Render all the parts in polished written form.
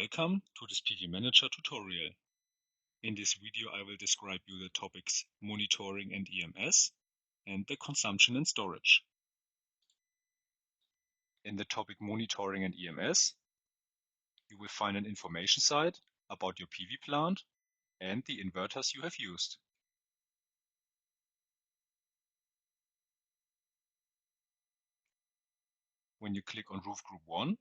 Welcome to this PV Manager tutorial. In this video I will describe you the topics monitoring and EMS and the consumption and storage. In the topic monitoring and EMS, you will find an information site about your PV plant and the inverters you have used. When you click on Roof Group 1,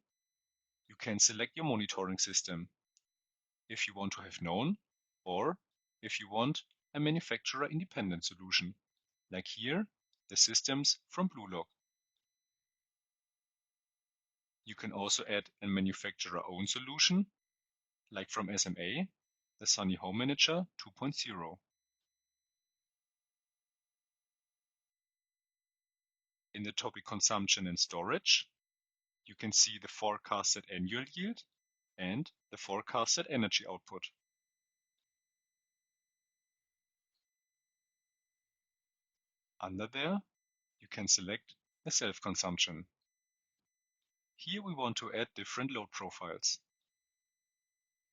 you can select your monitoring system if you want to have known or if you want a manufacturer-independent solution, like here, the systems from Bluelog. You can also add a manufacturer-owned solution, like from SMA, the Sunny Home Manager 2.0. In the topic consumption and storage, you can see the forecasted annual yield and the forecasted energy output. Under there, you can select the self-consumption. Here we want to add different load profiles.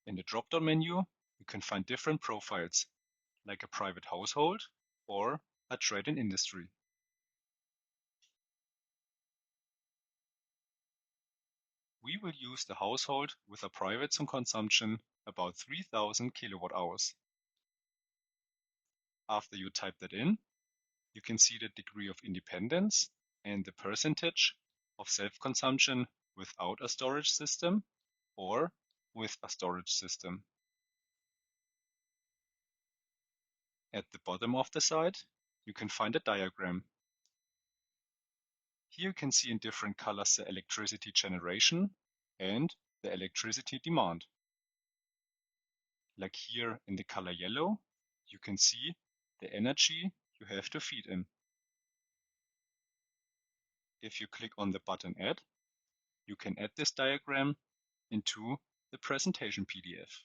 In the drop-down menu, you can find different profiles, like a private household or a trade in industry. We will use the household with a private sun consumption about 3000 kilowatt hours. After you type that in, you can see the degree of independence and the percentage of self-consumption without a storage system or with a storage system. At the bottom of the site, you can find a diagram. Here you can see in different colors the electricity generation and the electricity demand. Like here in the color yellow, you can see the energy you have to feed in. If you click on the button Add, you can add this diagram into the presentation PDF.